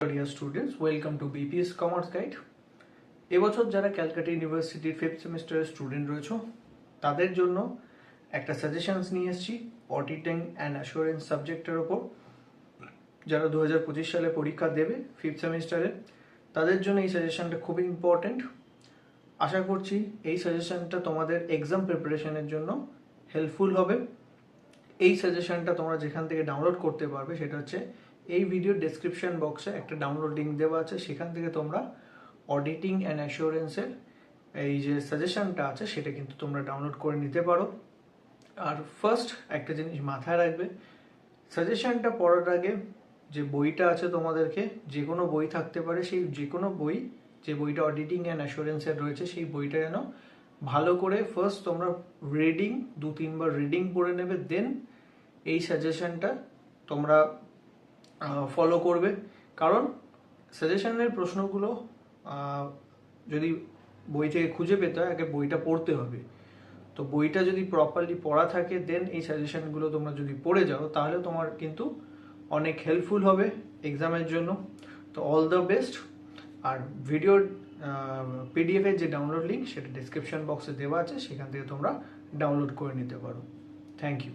Dear students, welcome to BPS Commerce Guide. এবছর যারা ক্যালকাটা ইউনিভার্সিটির 5th সেমিস্টারের স্টুডেন্ট রয়েছে তাদের জন্য একটা সাজেশনস নিয়ে এসেছি অডিটিং অ্যান্ড অ্যাসুরেন্স সাবজেক্টের ওপর। যারা 2025 সালে পরীক্ষা দেবে 5th সেমিস্টারে তাদের জন্য এই সাজেশনটা খুবই ইম্পর্টেন্ট। আশা করছি এই সাজেশনটা তোমাদের এক্সাম প্রিপারেশনের জন্য হেল্পফুল হবে। এই সাজেশনটা তোমরা যেখান থেকে ডাউনলোড করতে পারবে সেটা হচ্ছে এই ভিডিও ডেসক্রিপশন বক্সে একটা ডাউনলোড লিঙ্ক দেওয়া আছে, সেখান থেকে তোমরা অডিটিং অ্যান্ড অ্যাসুরেন্সের এই যে সাজেশনটা আছে সেটা কিন্তু তোমরা ডাউনলোড করে নিতে পারো। আর ফার্স্ট একটা জিনিস মাথায় রাখবে, সাজেশনটা পড়ার আগে যে বইটা আছে তোমাদেরকে যে কোনো বই থাকতে পারে, সেই যে কোনো বই যে বইটা অডিটিং অ্যান্ড অ্যাসুরেন্সের রয়েছে সেই বইটা যেন ভালো করে ফার্স্ট তোমরা রিডিং 2-3 বার রিডিং পড়ে নেবে, দেন এই সাজেশনটা তোমরা ফলো করবে। কারণ সাজেশনের প্রশ্নগুলো যদি বই থেকে খুঁজে পেতে হয় আগে বইটা পড়তে হবে। তো বইটা যদি প্রপারলি পড়া থাকে দেন এই সাজেশনগুলো তোমরা যদি পড়ে যাও তাহলে তোমার কিন্তু অনেক হেল্পফুল হবে এক্সামের জন্য। তো অল দ্য বেস্ট। আর ভিডিওর পিডিএফ এর যে ডাউনলোড লিঙ্ক সেটা ডেসক্রিপশন বক্সে দেওয়া আছে, সেখান থেকে তোমরা ডাউনলোড করে নিতে পারো। Thank you.